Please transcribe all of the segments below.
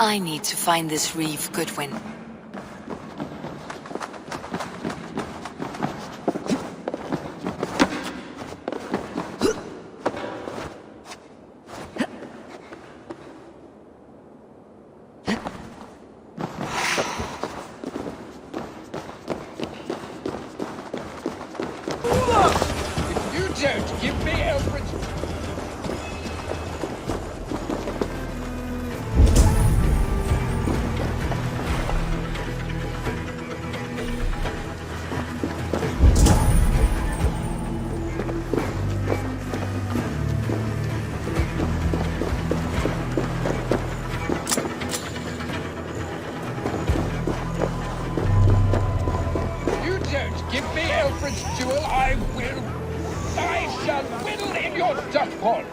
I need to find this reef, Goodwin. If you don't give me Alfred's... You don't give me Alfred's jewel, I shall whittle in your duck pond.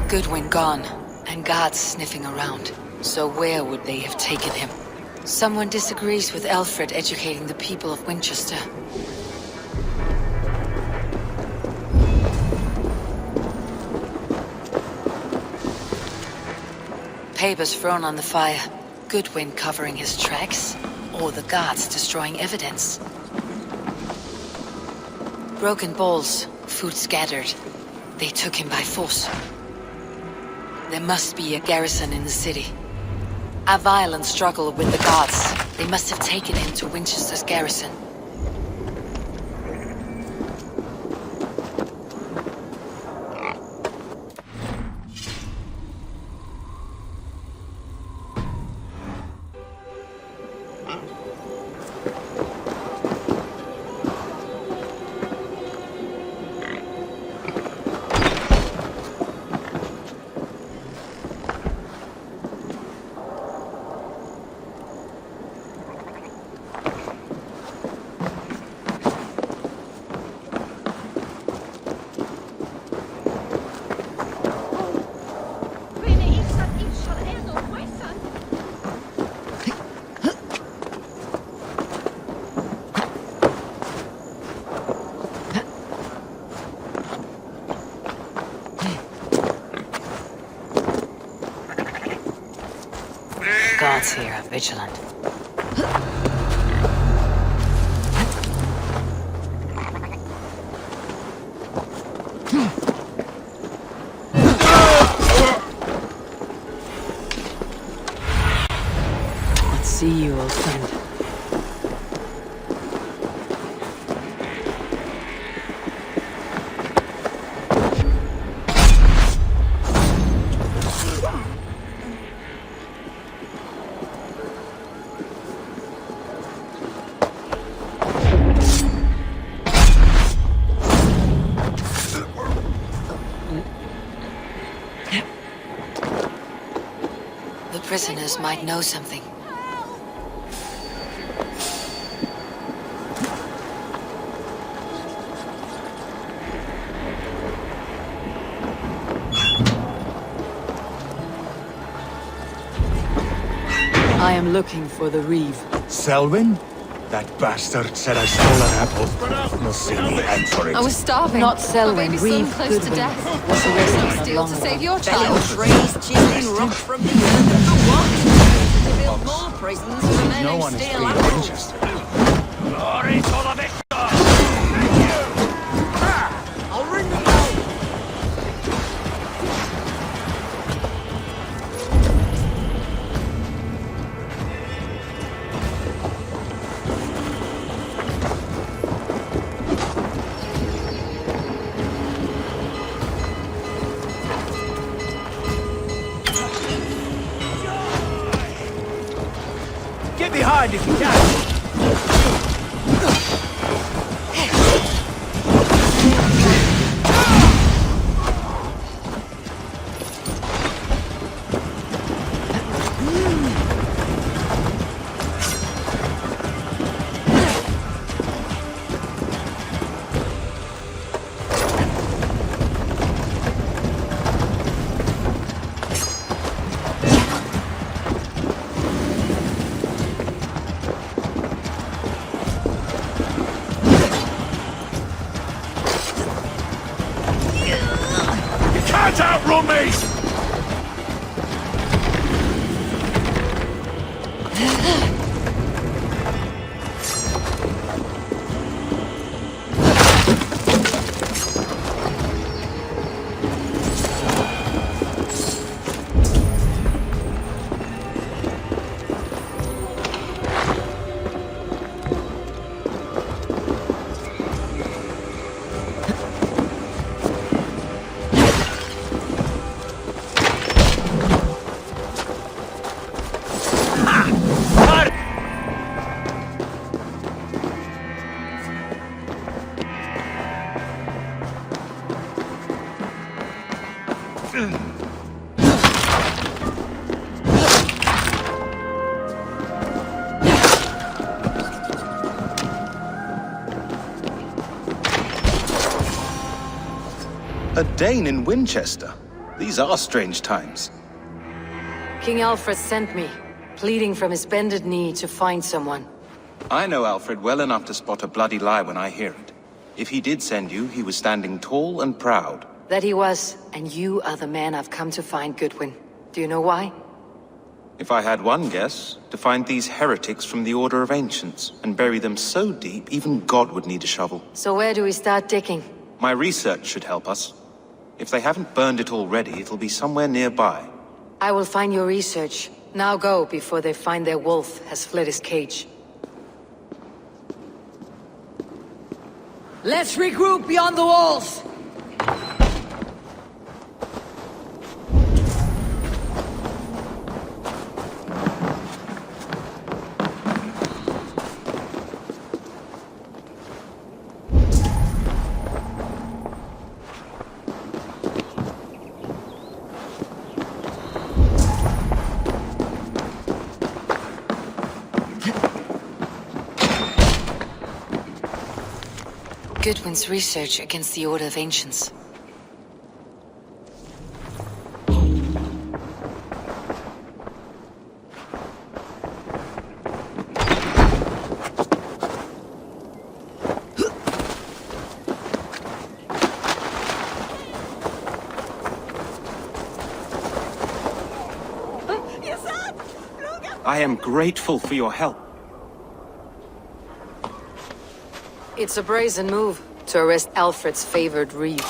Goodwin gone, and guards sniffing around. So where would they have taken him? Someone disagrees with Alfred educating the people of Winchester. Papers thrown on the fire. Goodwin covering his tracks, or the guards destroying evidence. Broken bowls, food scattered. They took him by force. There must be a garrison in the city. A violent struggle with the guards. They must have taken him to Winchester's garrison. Guards here are vigilant. Let's see you, old friend. The prisoners might know something. I am looking for the Reeve. Selwyn? That bastard said I stole an apple. Must see me answer it. I was starving. Not Selwyn, My baby's Reeve so close to Goodwin. death. Was arrested Don't not steal long to ago. save your Felling child. trees, chiseling rock from the earth, and for what? To build more prisons for men No who one is steal free in apples. Winchester. Glory to the victor! I'll ring the bell. Get behind if you can! Can't outrun me! A Dane in Winchester? These are strange times. King Alfred sent me, pleading from his bended knee to find someone. I know Alfred well enough to spot a bloody lie when I hear it. If he did send you, he was standing tall and proud. That he was, and you are the man I've come to find, Goodwin. Do you know why? If I had one guess, to find these heretics from the Order of Ancients, and bury them so deep, even God would need a shovel. So where do we start digging? My research should help us. If they haven't burned it already, it'll be somewhere nearby. I will find your research. Now go, before they find their wolf has fled his cage. Let's regroup beyond the walls! Goodwin's research against the Order of Ancients. I am grateful for your help. It's a brazen move to arrest Alfred's favored reeve.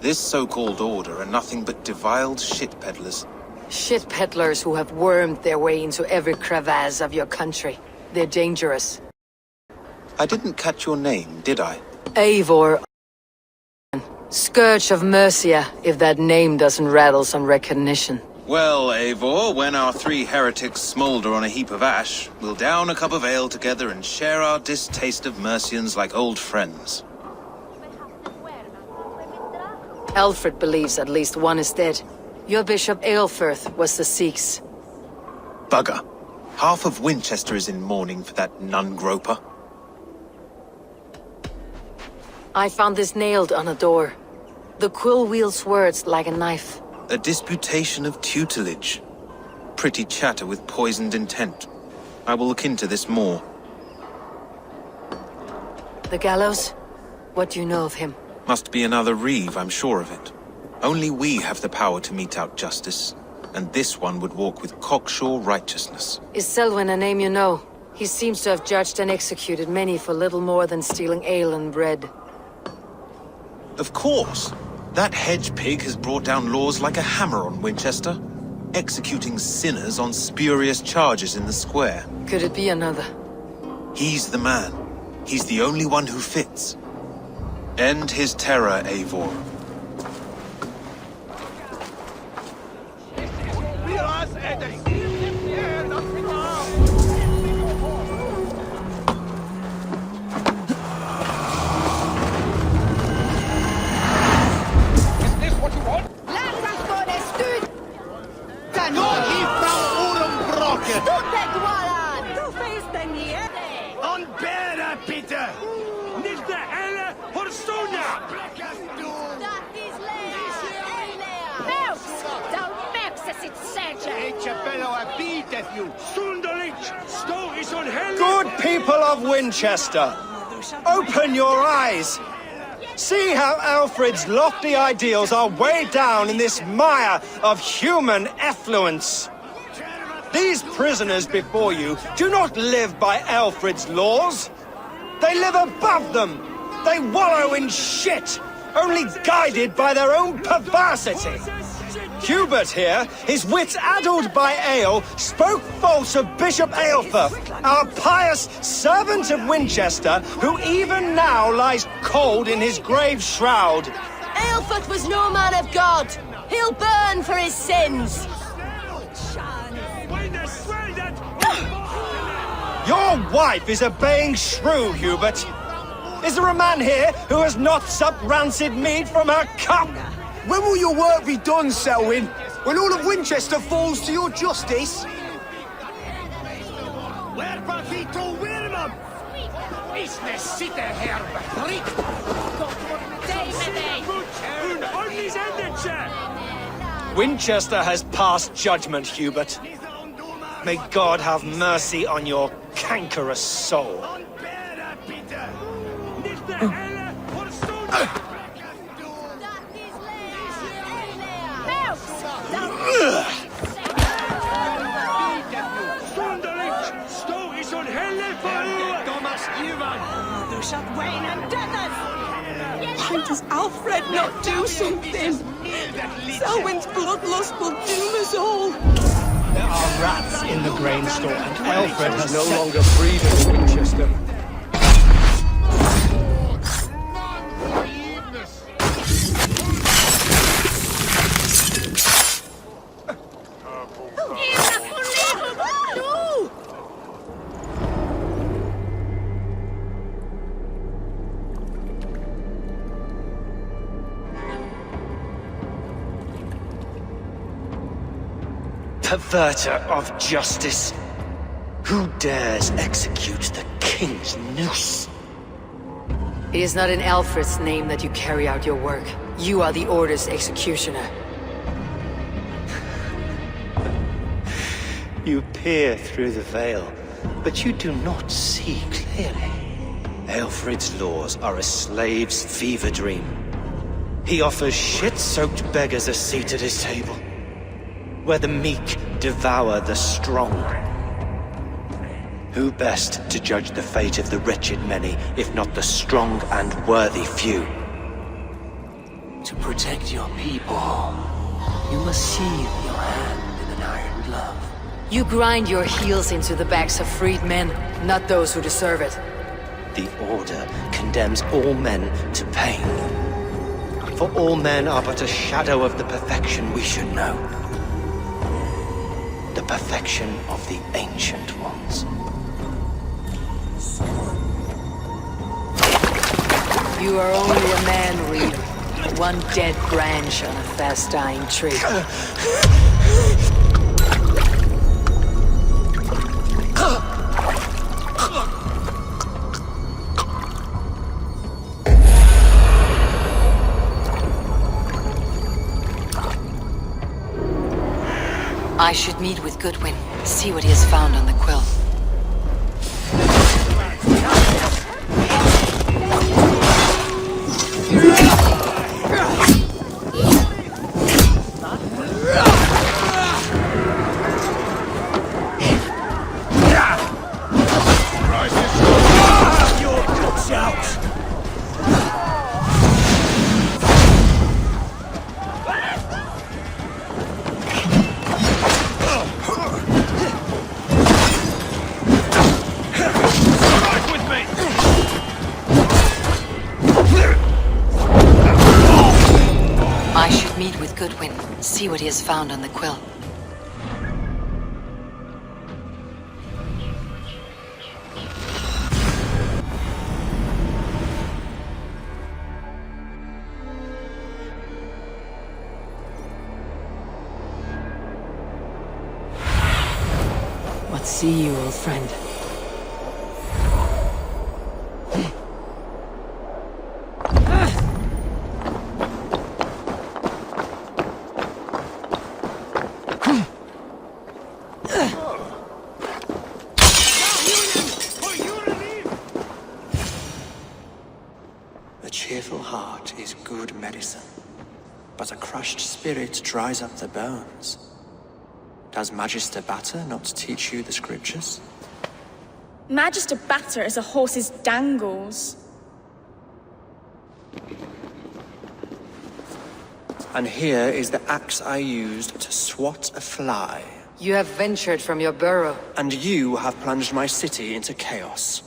This so-called order are nothing but deviled shit peddlers. Shit peddlers who have wormed their way into every crevasse of your country. They're dangerous. I didn't catch your name, did I? Eivor. Scourge of Mercia, if that name doesn't rattle some recognition. Well, Eivor, when our three heretics smolder on a heap of ash, we'll down a cup of ale together and share our distaste of Mercians like old friends. Alfred believes at least one is dead. Your Bishop Aelfirth was the Sikhs. Bugger. Half of Winchester is in mourning for that nun-groper. I found this nailed on a door. The quill wields words like a knife. A disputation of tutelage. Pretty chatter with poisoned intent. I will look into this more. The gallows? What do you know of him? Must be another reeve, I'm sure of it. Only we have the power to mete out justice, and this one would walk with cocksure righteousness. Is Selwyn a name you know? He seems to have judged and executed many for little more than stealing ale and bread. Of course! That hedge pig has brought down laws like a hammer on Winchester, executing sinners on spurious charges in the square. Could it be another? He's the man. He's the only one who fits. End his terror, Eivor. Good people of Winchester, open your eyes. See how Alfred's lofty ideals are weighed down in this mire of human effluence. These prisoners before you do not live by Alfred's laws. They live above them. They wallow in shit, only guided by their own perversity. Hubert here, his wits addled by ale, spoke false of Bishop Aelfirth, our pious servant of Winchester, who even now lies cold in his grave shroud. Aelfirth was no man of God. He'll burn for his sins. Your wife is obeying shrew, Hubert. Is there a man here who has not supped rancid mead from her cup? When will your work be done, Selwyn? When all of Winchester falls to your justice? Winchester has passed judgment, Hubert. May God have mercy on your cankerous soul. Why does Alfred not do something? Selwyn's bloodlust will doom us all. There are rats in the grain store, and Alfred has no longer breeding in Winchester. Perverter of justice! Who dares execute the king's noose? It is not in Alfred's name that you carry out your work. You are the Order's executioner. You peer through the veil, but you do not see clearly. Alfred's laws are a slave's fever dream. He offers shit-soaked beggars a seat at his table, where the meek devour the strong. Who best to judge the fate of the wretched many, if not the strong and worthy few? To protect your people, you must sheathe your hand in an iron glove. You grind your heels into the backs of freed men, not those who deserve it. The Order condemns all men to pain. For all men are but a shadow of the perfection we should know. The perfection of the Ancient Ones. You are only a man, Reed. One dead branch on a fast-dying tree. I should meet with Goodwin, see what he has found on the quill. See what he has found on the quill. What see you, old friend? A cheerful heart is good medicine, but a crushed spirit dries up the bones. Does Magister Batter not teach you the scriptures? Magister Batter is a horse's dangles. And here is the axe I used to swat a fly. You have ventured from your burrow. And you have plunged my city into chaos.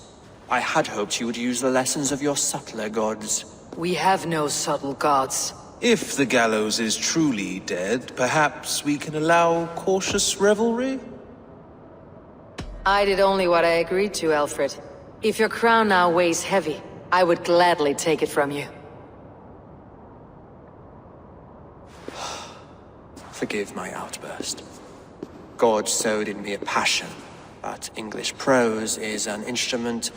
I had hoped you would use the lessons of your subtler gods. We have no subtle gods. If the gallows is truly dead, perhaps we can allow cautious revelry? I did only what I agreed to, Alfred. If your crown now weighs heavy, I would gladly take it from you. Forgive my outburst. God sowed in me a passion, but English prose is an instrument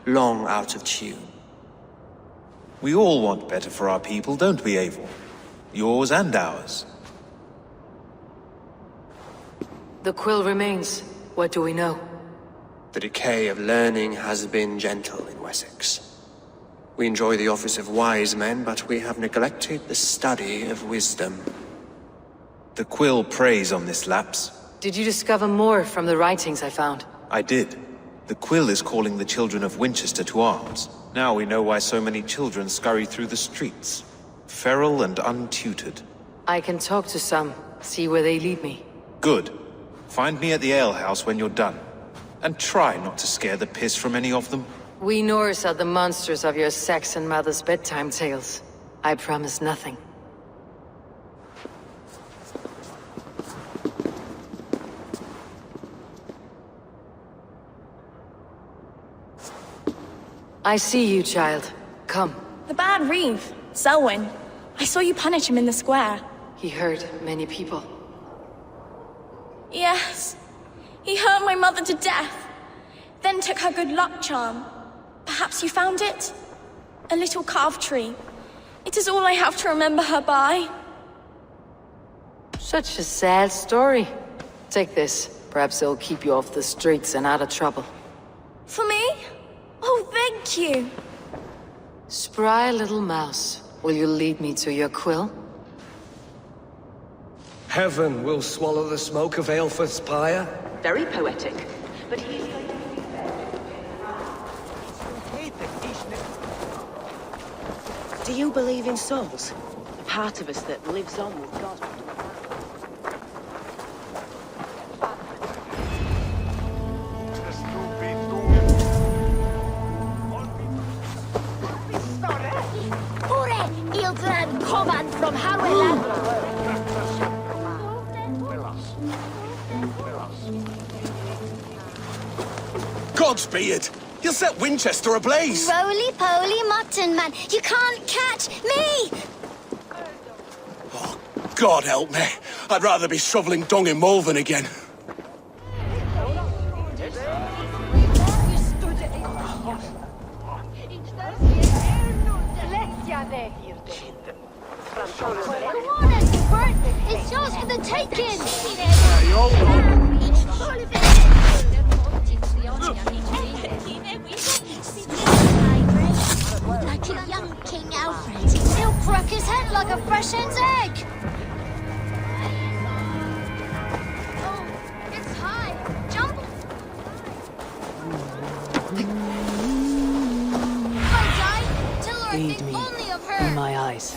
long out of tune. We all want better for our people, don't we, Eivor? Yours and ours. The quill remains. What do we know? The decay of learning has been gentle in Wessex. We enjoy the office of wise men, but we have neglected the study of wisdom. The quill preys on this lapse. Did you discover more from the writings I found? I did. The quill is calling the children of Winchester to arms. Now we know why so many children scurry through the streets. Feral and untutored. I can talk to some, see where they lead me. Good. Find me at the alehouse when you're done. And try not to scare the piss from any of them. We Norse are the monsters of your Saxon mother's bedtime tales. I promise nothing. I see you, child. Come. The bad Reeve, Selwyn. I saw you punish him in the square. He hurt many people. Yes. He hurt my mother to death. Then took her good luck charm. Perhaps you found it? A little carved tree. It is all I have to remember her by. Such a sad story. Take this. Perhaps it'll keep you off the streets and out of trouble. For me? Oh, thank you. Spry little mouse. Will you lead me to your quill? Heaven will swallow the smoke of Aelfred's pyre. Very poetic. But he's... Do you believe in souls? The part of us that lives on with God? From Harwell. Godspeed! You'll set Winchester ablaze! Roly-poly mutton man, you can't catch me! Oh, God help me. I'd rather be shoveling dung in Malvern again. It's yours for the taking! Like a young King Alfred. He'll crack his head like a fresh hen's egg! Oh, it's high! Jump! I'll die! Tell her I Lead think me only of her! in my eyes.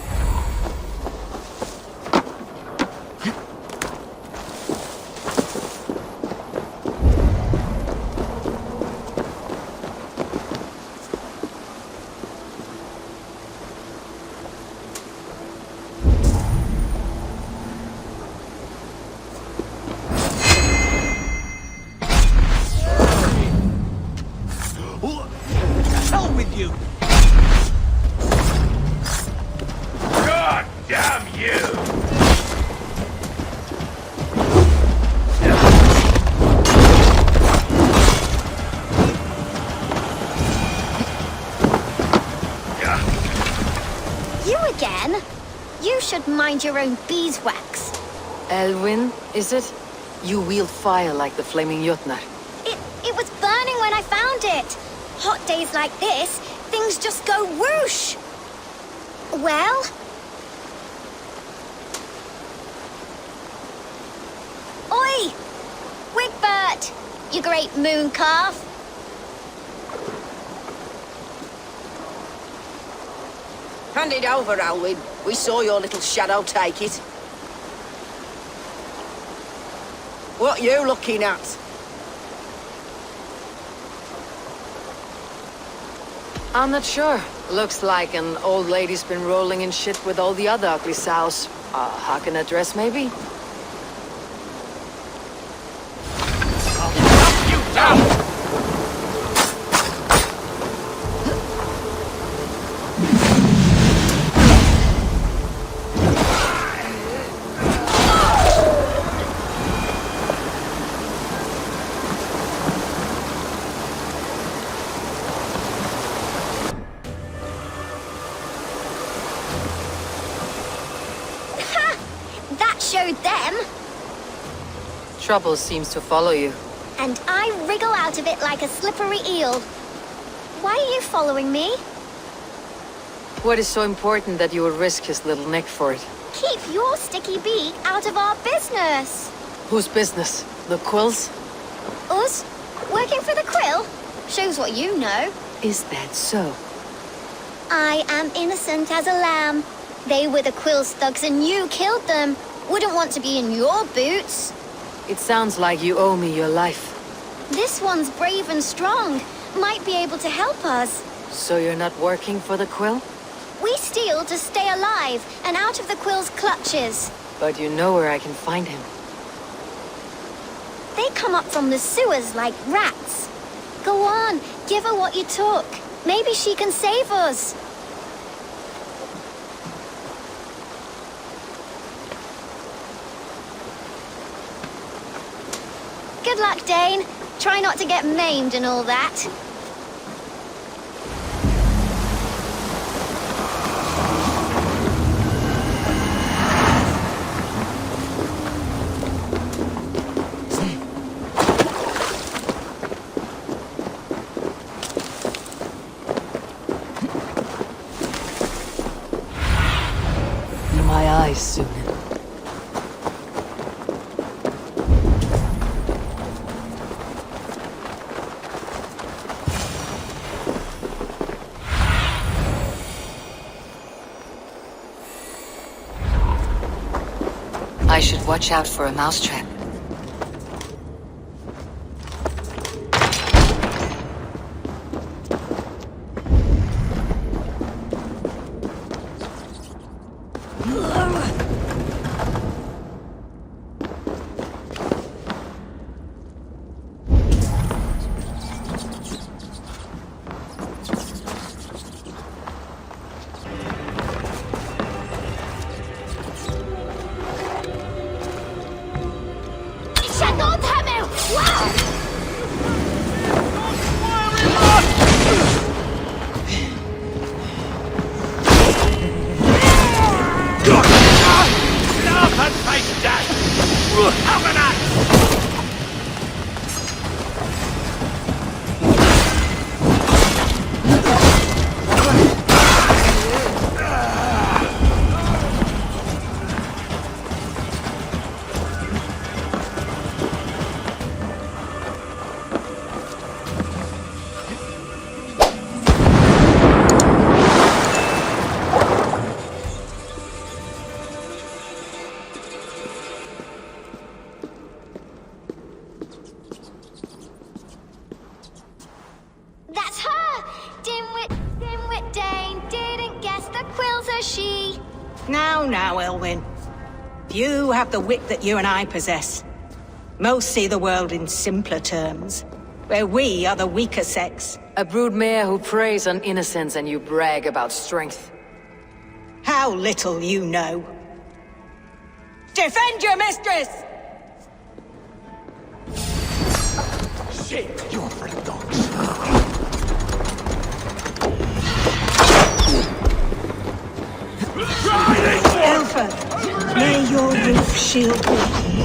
Mind your own beeswax. Elwyn, is it? You wield fire like the flaming Jotnar. It was burning when I found it. Hot days like this, things just go whoosh. Well? Oi! Wigbert! You great moon calf! Hand it over, Alwyn. We saw your little shadow take it. What you looking at? I'm not sure. Looks like an old lady's been rolling in shit with all the other ugly sows. Harken a dress, maybe? I'll knock you down! trouble seems to follow you. And I wriggle out of it like a slippery eel. Why are you following me? What is so important that you would risk his little neck for it? Keep your sticky beak out of our business. Whose business? The Quills? Us? Working for the Quill? Shows what you know. Is that so? I am innocent as a lamb. They were the Quill's thugs and you killed them. Wouldn't want to be in your boots. It sounds like you owe me your life. This one's brave and strong. Might be able to help us. So you're not working for the Quill? We steal to stay alive and out of the Quill's clutches. But you know where I can find him. They come up from the sewers like rats. Go on, give her what you took. Maybe she can save us. Good luck, Dane. Try not to get maimed and all that. My eyes soon. I should watch out for a mousetrap. Now, Elwyn. Few have the wit that you and I possess. Most see the world in simpler terms, where we are the weaker sex. A broodmare who preys on innocence and you brag about strength. How little you know. Defend your mistress! Shit, you're for the dogs. Alfred, may your roof shield you.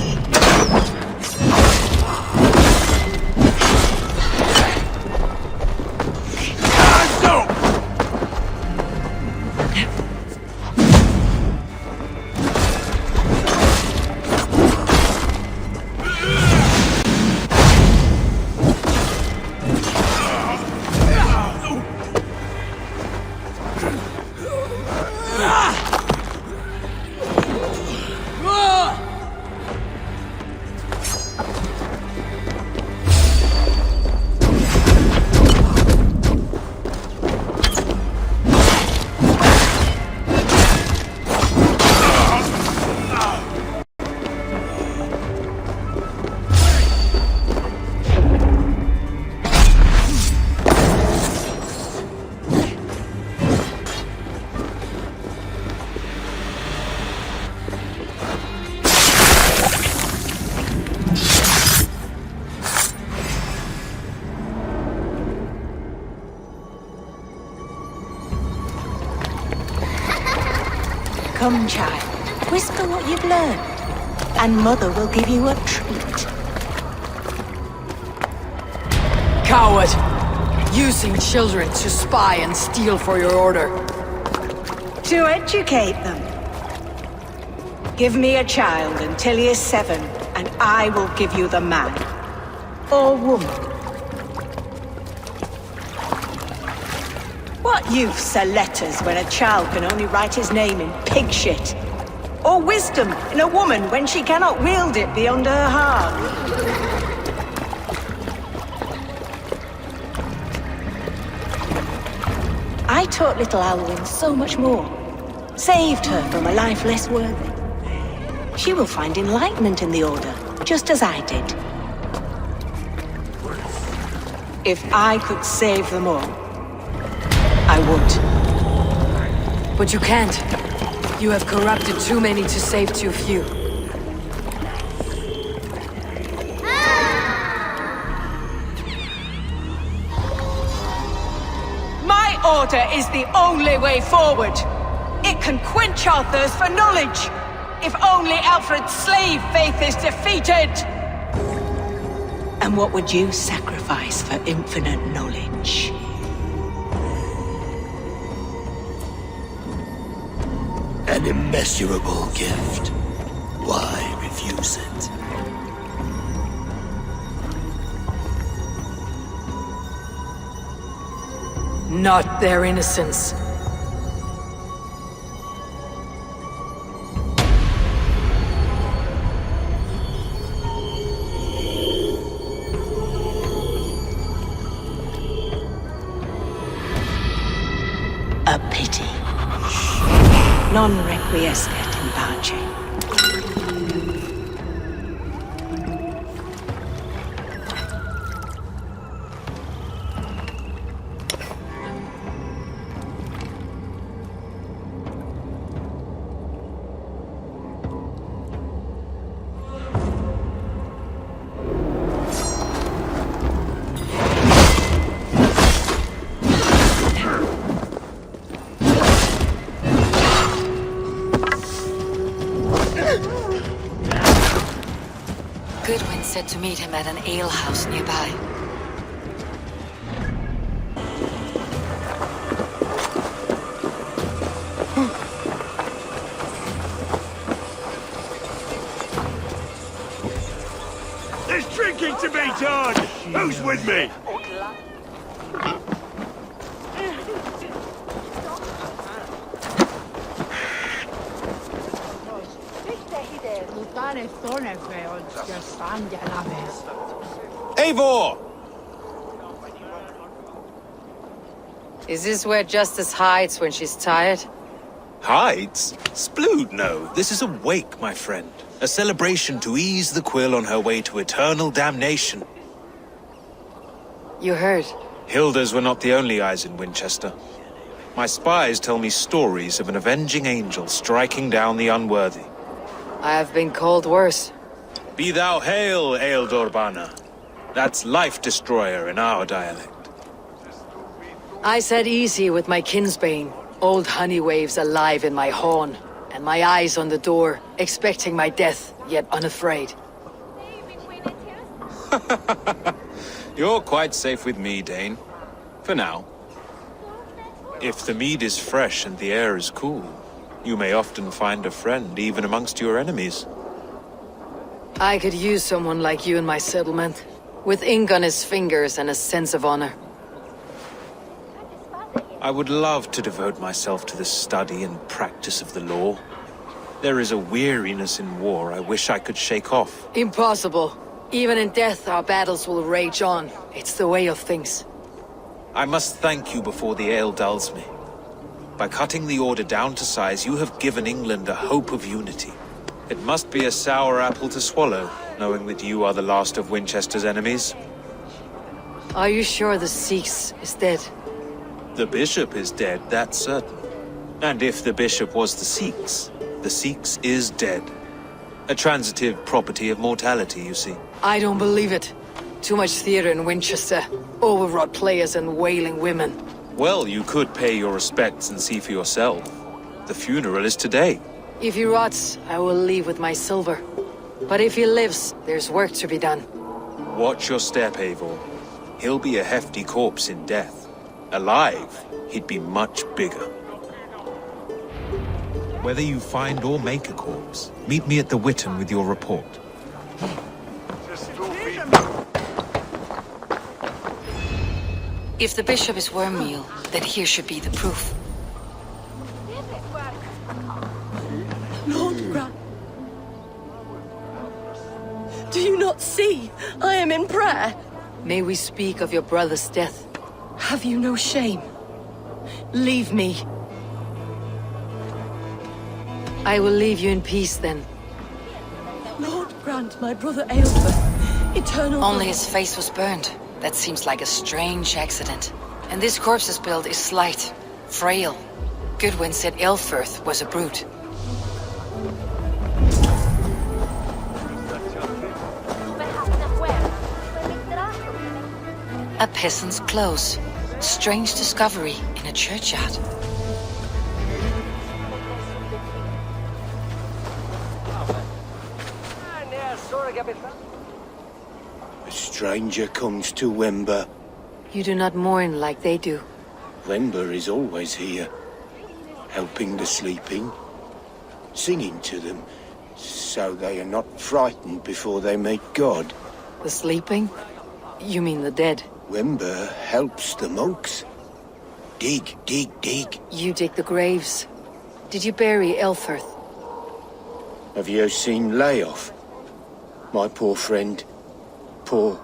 Come, child. Whisper what you've learned, and Mother will give you a treat. Coward! Using children to spy and steal for your order. To educate them. Give me a child until he is 7, and I will give you the man. Or woman. What use are letters when a child can only write his name in pig shit? Or wisdom in a woman when she cannot wield it beyond her heart? I taught little Alwyn so much more. Saved her from a life less worthy. She will find enlightenment in the Order, just as I did. If I could save them all, I would. But you can't. You have corrupted too many to save too few. My Order is the only way forward. It can quench our thirst for knowledge. If only Alfred's slave faith is defeated! And what would you sacrifice for infinite knowledge? An immeasurable gift. Why refuse it? Not their innocence. A pity. Non requiescat in pace. Goodwin said to meet him at an alehouse nearby. There's drinking to be done! Who's with me? Eivor! Is this where Justice hides when she's tired? Hides? Splood, no. This is a wake, my friend. A celebration to ease the quill on her way to eternal damnation. You heard. Hilda's were not the only eyes in Winchester. My spies tell me stories of an avenging angel striking down the unworthy. I have been called worse. Be thou hail, Ealdor. That's life destroyer in our dialect. I said easy with my kinsbane. Old honey waves alive in my horn, and my eyes on the door, expecting my death, yet unafraid. You're quite safe with me, Dane. For now. If the mead is fresh and the air is cool, you may often find a friend even amongst your enemies. I could use someone like you in my settlement, with ink on his fingers and a sense of honor. I would love to devote myself to the study and practice of the law. There is a weariness in war I wish I could shake off. Impossible. Even in death, our battles will rage on. It's the way of things. I must thank you before the ale dulls me. By cutting the Order down to size, you have given England a hope of unity. It must be a sour apple to swallow, knowing that you are the last of Winchester's enemies. Are you sure the Sikhs is dead? The bishop is dead, that's certain. And if the bishop was the Sikhs is dead. A transitive property of mortality, you see. I don't believe it. Too much theater in Winchester. Overwrought players and wailing women. Well, you could pay your respects and see for yourself. The funeral is today. If he rots, I will leave with my silver. But if he lives, there's work to be done. Watch your step, Eivor. He'll be a hefty corpse in death. Alive, he'd be much bigger. Whether you find or make a corpse, meet me at the Witten with your report. If the bishop is wormmeal, then here should be the proof. Lord Grant, do you not see? I am in prayer. May we speak of your brother's death? Have you no shame? Leave me. I will leave you in peace then. Lord grant my brother Aelfir eternal... Only his face was burned. That seems like a strange accident. And this corpse's build is slight, frail. Goodwin said Aelfir was a brute. A peasant's clothes. Strange discovery in a churchyard. A stranger comes to Wember. You do not mourn like they do. Wember is always here, helping the sleeping, singing to them, so they are not frightened before they meet God. The sleeping? You mean the dead? Wember helps the monks. Dig, dig, dig. You dig the graves. Did you bury Aelfir? Have you seen Layoff? My poor friend. Poor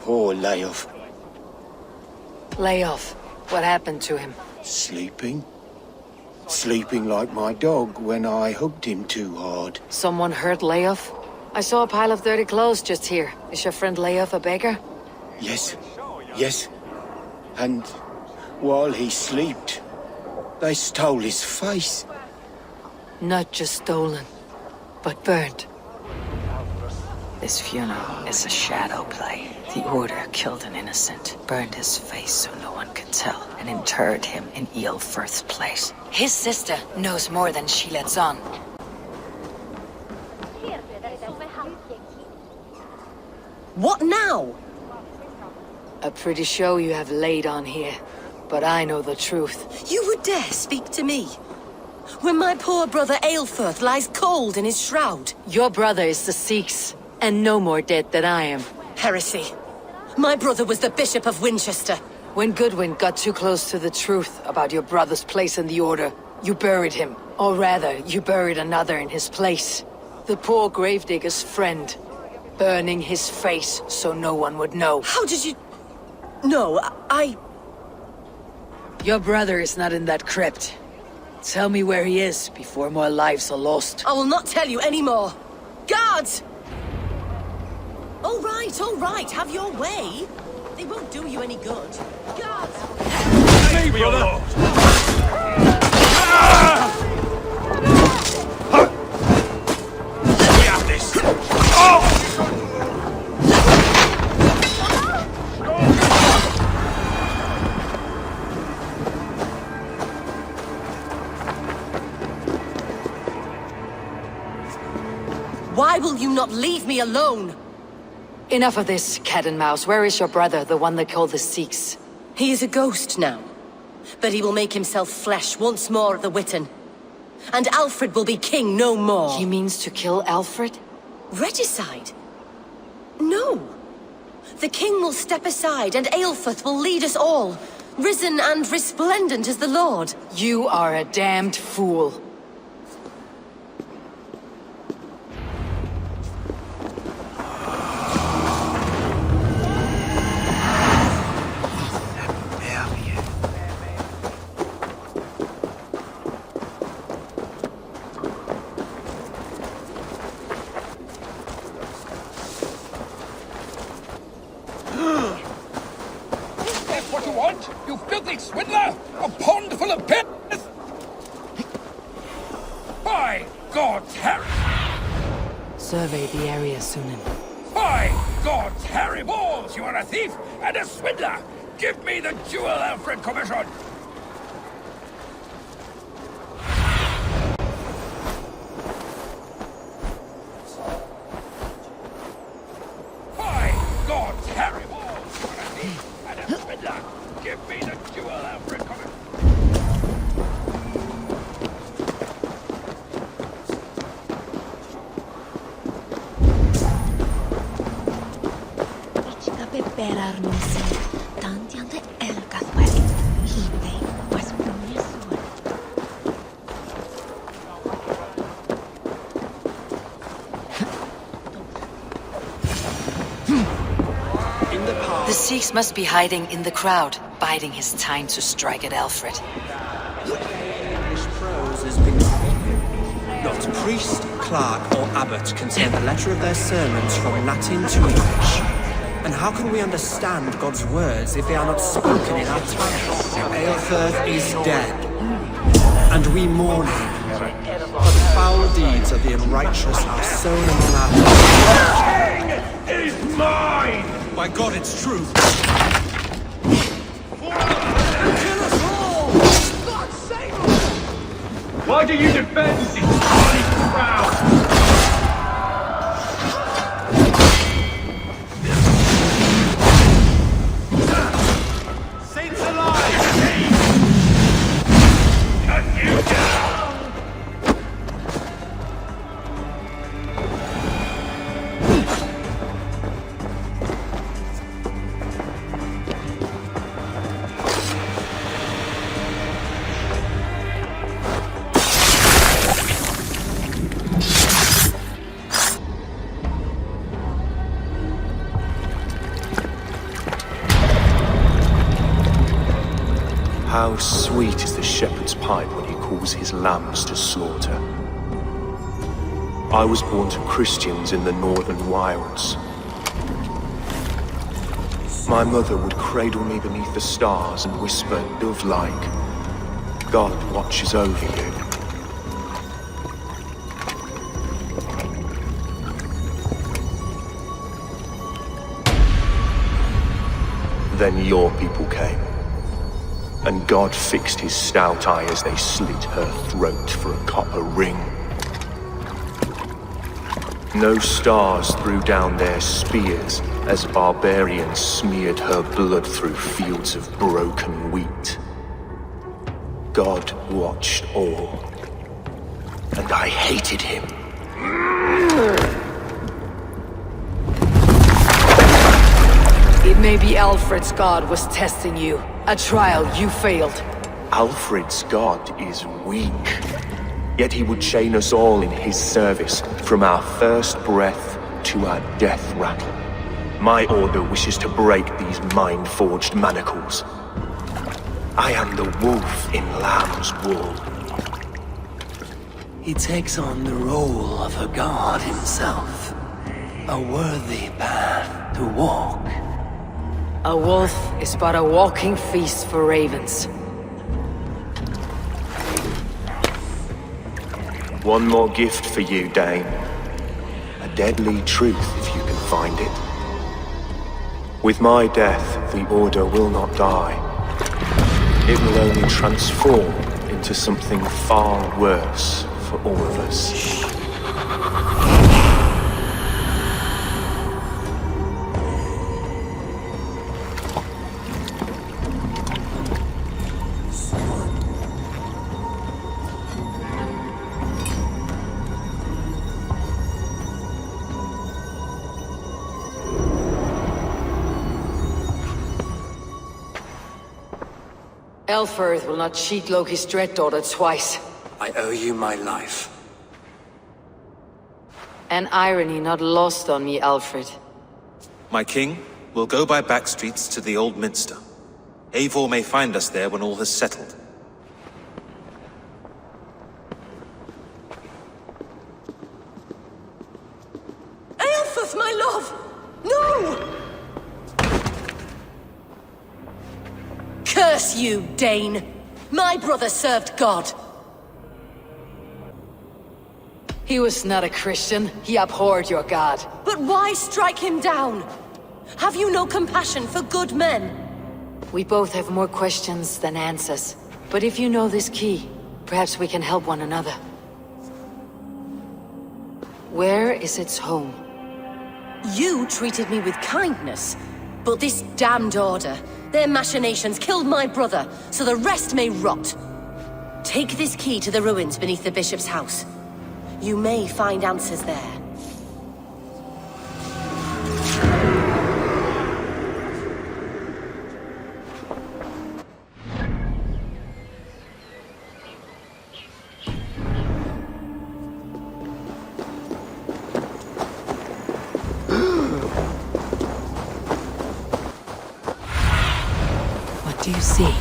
Layoff. Layoff. What happened to him? Sleeping? Sleeping like my dog when I hugged him too hard. Someone hurt Layoff? I saw a pile of dirty clothes just here. Is your friend Layoff a beggar? Yes. Yes. And while he slept, they stole his face. Not just stolen, but burnt. This funeral is a shadow play. The Order killed an innocent, burned his face so no one could tell, and interred him in Aelfir's place. His sister knows more than she lets on. What now? A pretty show you have laid on here, but I know the truth. You would dare speak to me? When my poor brother Aelfir lies cold in his shroud. Your brother is the Sikhs, and no more dead than I am. Heresy. My brother was the Bishop of Winchester. When Goodwin got too close to the truth about your brother's place in the Order, you buried him. Or rather, you buried another in his place. The poor gravedigger's friend. Burning his face so no one would know. How did you... No, Your brother is not in that crypt. Tell me where he is before more lives are lost. I will not tell you anymore. Guards! All right, have your way. They won't do you any good. Guards! Hey, brother! We have this! Oh! Why will you not leave me alone? Enough of this, cat and mouse. Where is your brother, the one they call the Sikhs? He is a ghost now. But he will make himself flesh once more at the Witten. And Alfred will be king no more. He means to kill Alfred? Regicide? No. The king will step aside and Aelfir will lead us all. Risen and resplendent as the Lord. You are a damned fool. What you want, you filthy swindler? A pond full of pits? By God's Harry! Survey the area, Sunan. By God's Harry balls, you are a thief and a swindler! Give me the Jewel Alfred Commission! By God's Harry balls, you are a thief The Sikhs must be hiding in the crowd, biding his time to strike at Alfred. English prose has been... Not priest, clerk, or abbot can turn the letter of their sermons from Latin to English. And how can we understand God's words if they are not spoken in our tongues? Aelfirth is dead, and we mourn him. But the foul deeds of the unrighteous are sown among our hearts. The king is mine! By God, it's true. Kill us all! God save us! Why do you defend this bloody crowd? Saints alive! Cut you down! How sweet is the shepherd's pipe when he calls his lambs to slaughter. I was born to Christians in the northern wilds. My mother would cradle me beneath the stars and whisper, dove-like, God watches over you. Then your people came. And God fixed his stout eye as they slit her throat for a copper ring. No stars threw down their spears as barbarians smeared her blood through fields of broken wheat. God watched all, and I hated him. It may be Alfred's god was testing you. A trial you failed. Alfred's god is weak. Yet he would chain us all in his service, from our first breath to our death rattle. My order wishes to break these mind-forged manacles. I am the wolf in lamb's wool. He takes on the role of a god himself. A worthy path to walk. A wolf is but a walking feast for ravens. One more gift for you, Dane. A deadly truth, if you can find it. With my death, the Order will not die. It will only transform into something far worse for all of us. Elfirth will not cheat Loki's dread daughter twice. I owe you my life. An irony not lost on me, Alfred. My king, we'll go by back streets to the Old Minster. Eivor may find us there when all has settled. Aelfirth, my love! No! Curse you, Dane! My brother served God. He was not a Christian. He abhorred your god. But why strike him down? Have you no compassion for good men? We both have more questions than answers. But if you know this key, perhaps we can help one another. Where is its home? You treated me with kindness, but this damned Order, their machinations killed my brother, so the rest may rot. Take this key to the ruins beneath the bishop's house. You may find answers there. Do you see?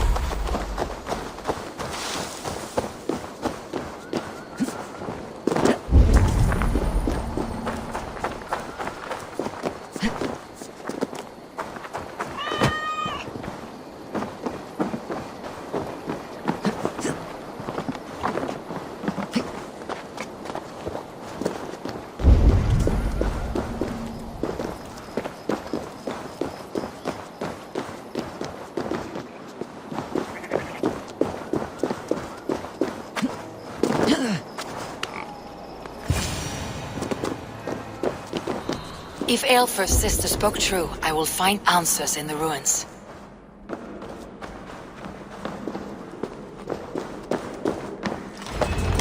If Aelfr's sister spoke true, I will find answers in the ruins.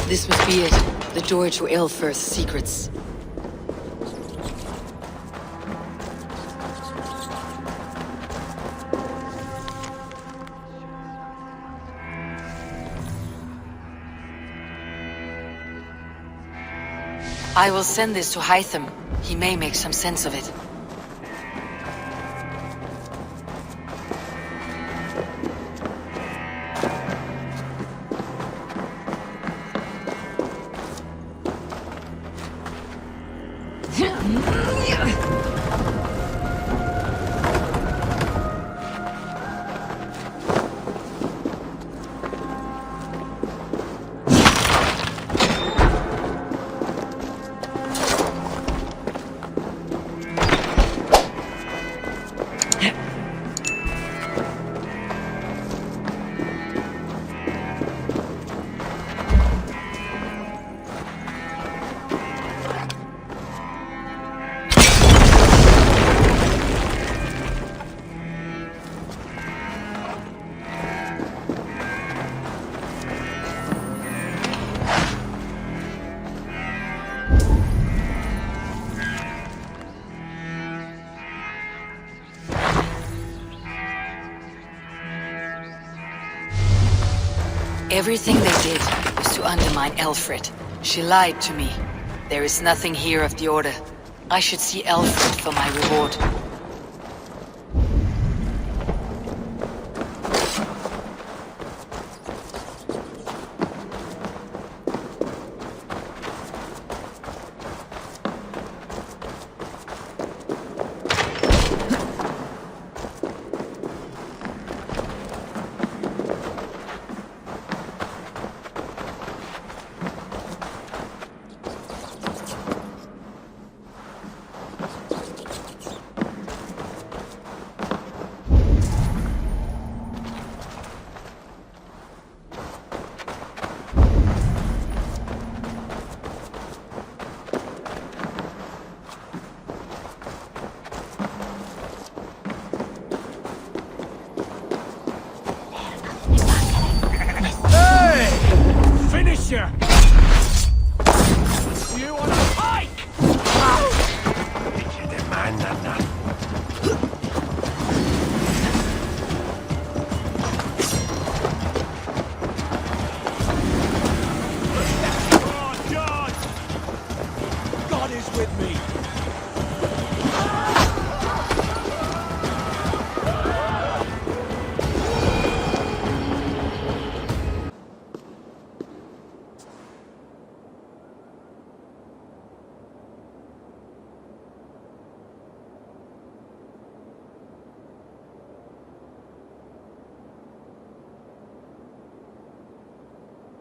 This must be it. The door to Aelfr's secrets. I will send this to Hytham. He may make some sense of it. Everything they did was to undermine Aelfried. She lied to me. There is nothing here of the Order. I should see Aelfried for my reward. You on a hike! Oh, God! God is with me!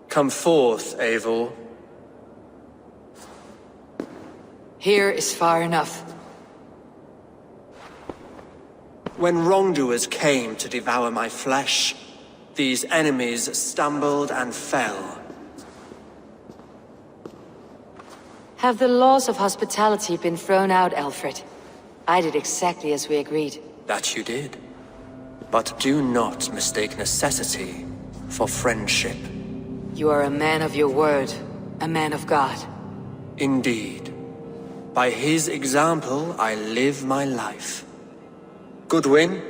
Come forth, Eivor. Here is far enough. When wrongdoers came to devour my flesh, these enemies stumbled and fell. Have the laws of hospitality been thrown out, Aelfried? I did exactly as we agreed. That you did. But do not mistake necessity for friendship. You are a man of your word, a man of God. Indeed. By his example, I live my life. Goodwin?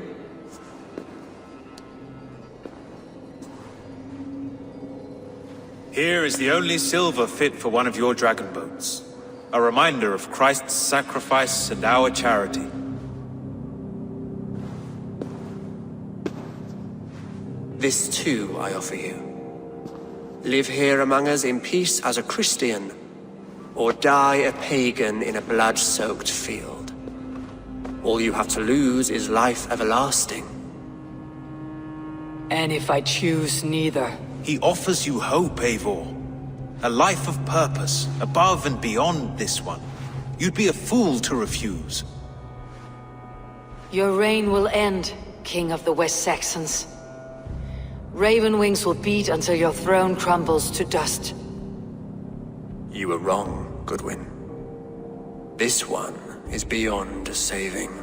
Here is the only silver fit for one of your dragon boats. A reminder of Christ's sacrifice and our charity. This too I offer you. Live here among us in peace as a Christian, or die a pagan in a blood-soaked field. All you have to lose is life everlasting. And if I choose neither? He offers you hope, Eivor. A life of purpose, above and beyond this one. You'd be a fool to refuse. Your reign will end, King of the West Saxons. Ravenwings will beat until your throne crumbles to dust. You were wrong, Goodwin. This one is beyond saving.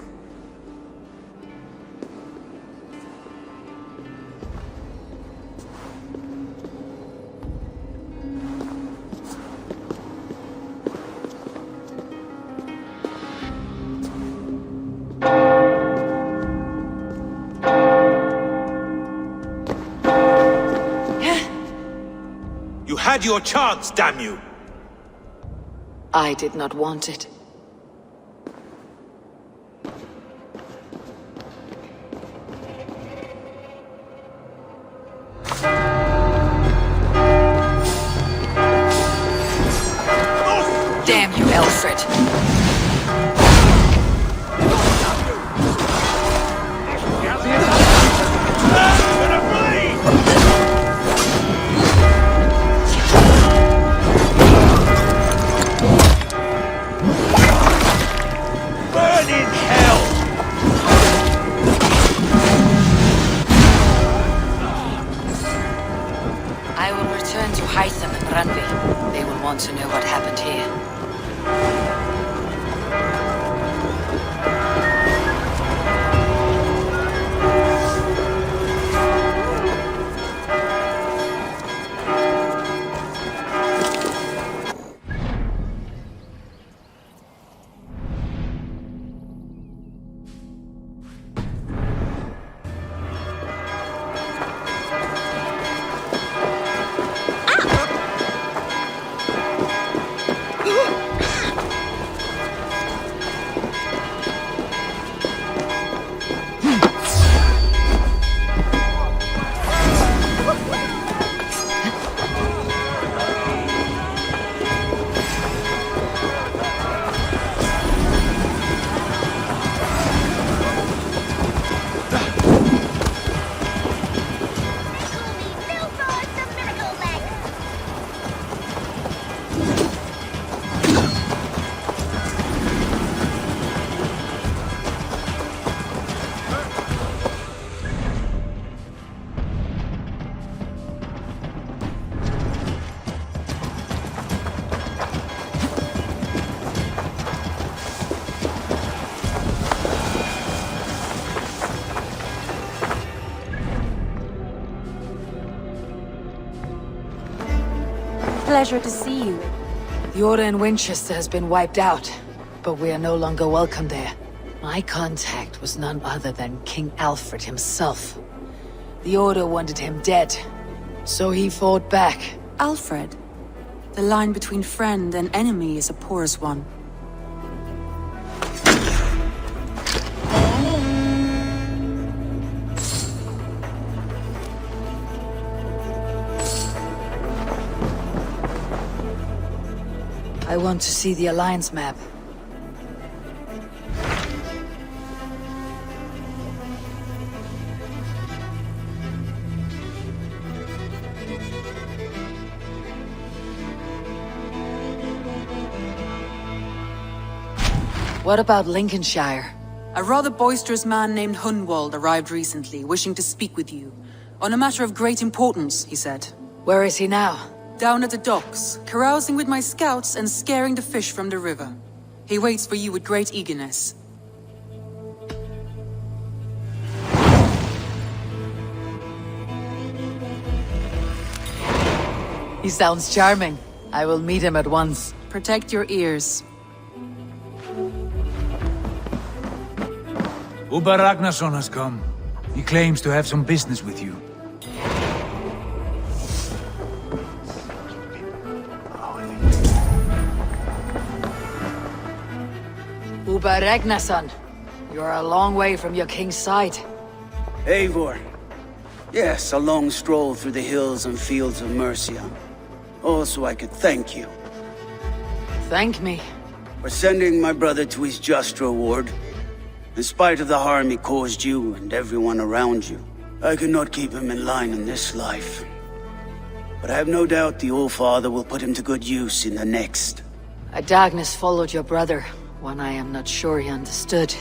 You had your chance, damn you! I did not want it. Damn you, Alfred! I will return to Hytham and Randvi. They will want to know what happened here. Pleasure to see you. The Order in Winchester has been wiped out, but we are no longer welcome there. My contact was none other than King Alfred himself. The Order wanted him dead, so he fought back. Alfred? The line between friend and enemy is a porous one. I want to see the Alliance map. What about Lincolnshire? A rather boisterous man named Hunwald arrived recently, wishing to speak with you. On a matter of great importance, he said. Where is he now? Down at the docks, carousing with my scouts and scaring the fish from the river. He waits for you with great eagerness. He sounds charming. I will meet him at once. Protect your ears. Uber Ragnarsson has come. He claims to have some business with you. Uber Ragnarsson, you are a long way from your king's side. Eivor, Yes, a long stroll through the hills and fields of Mercia. Also, I could thank you. Thank me? For sending my brother to his just reward. In spite of the harm he caused you and everyone around you, I could not keep him in line in this life. But I have no doubt the Old Father will put him to good use in the next. A darkness followed your brother, one I am not sure he understood.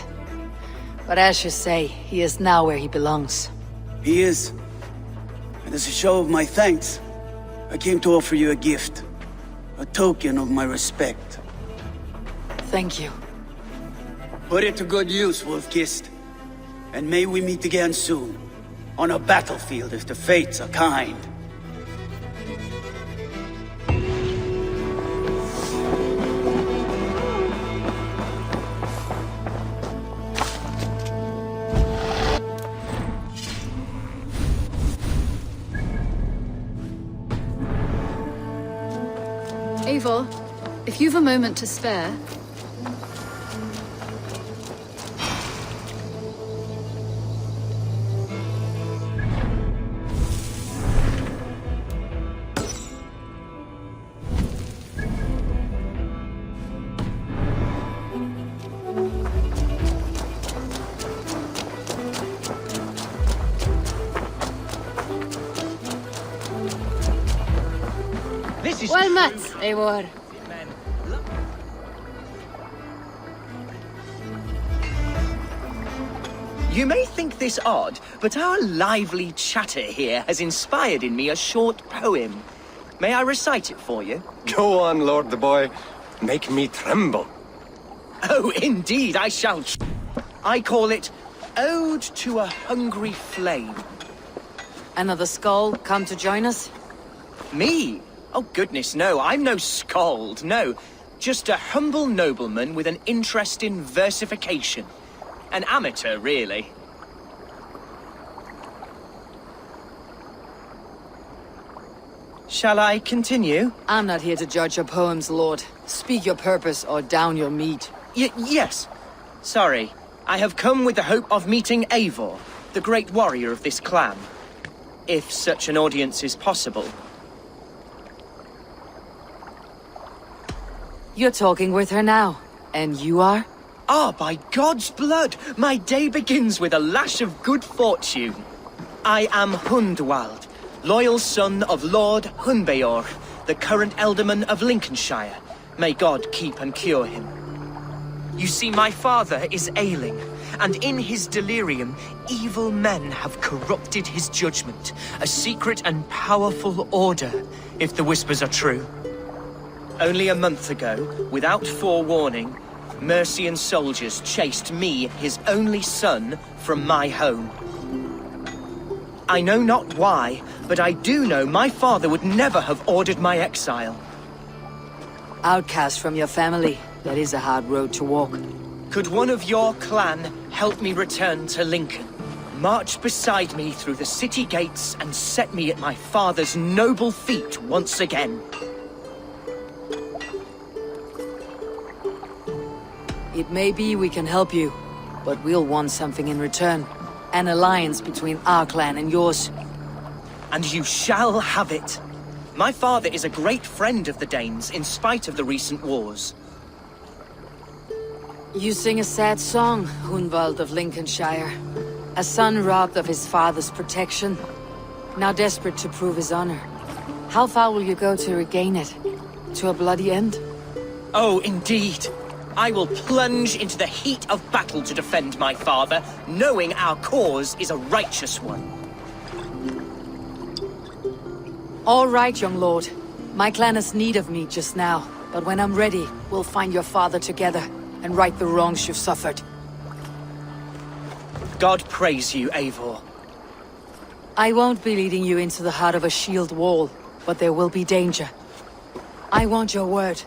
But as you say, he is now where he belongs. He is. And as a show of my thanks, I came to offer you a gift. A token of my respect. Thank you. Put it to good use, Wolf-Kissed. And may we meet again soon. On a battlefield if the fates are kind. Eivor, if you've a moment to spare... Well met, Eivor. You may think this odd, but our lively chatter here has inspired in me a short poem. May I recite it for you? Go on, Lord the Boy. Make me tremble. Oh, indeed, I shall. I call it Ode to a Hungry Flame. Another skull come to join us? Me? Oh, goodness, no. I'm no skald, no. Just a humble nobleman with an interest in versification. An amateur, really. Shall I continue? I'm not here to judge your poems, Lord. Speak your purpose or down your meat. Yes. Sorry. I have come with the hope of meeting Eivor, the great warrior of this clan. If such an audience is possible. You're talking with her now. And you are? Ah, by God's blood! My day begins with a lash of good fortune. I am Hundwald, loyal son of Lord Hunbeor, the current Elderman of Lincolnshire. May God keep and cure him. You see, my father is ailing, and in his delirium, evil men have corrupted his judgment. A secret and powerful order, if the whispers are true. Only a month ago, without forewarning, Mercian soldiers chased me, his only son, from my home. I know not why, but I do know my father would never have ordered my exile. Outcast from your family, that is a hard road to walk. Could one of your clan help me return to Lincoln? March beside me through the city gates and set me at my father's noble feet once again. It may be we can help you, but we'll want something in return. An alliance between our clan and yours. And you shall have it. My father is a great friend of the Danes, in spite of the recent wars. You sing a sad song, Hunwald of Lincolnshire. A son robbed of his father's protection, now desperate to prove his honor. How far will you go to regain it? To a bloody end? Oh, indeed. I will plunge into the heat of battle to defend my father, knowing our cause is a righteous one. All right, young lord. My clan has need of me just now, but when I'm ready, we'll find your father together and right the wrongs you've suffered. God praise you, Eivor. I won't be leading you into the heart of a shield wall, but there will be danger. I want your word.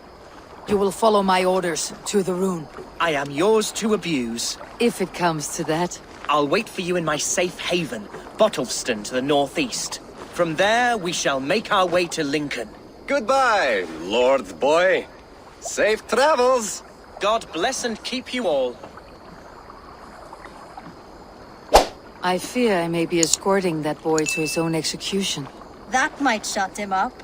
You will follow my orders to the rune. I am yours to abuse. If it comes to that. I'll wait for you in my safe haven, Bottleston to the northeast. From there, we shall make our way to Lincoln. Goodbye, Lord Boy. Safe travels. God bless and keep you all. I fear I may be escorting that boy to his own execution. That might shut him up.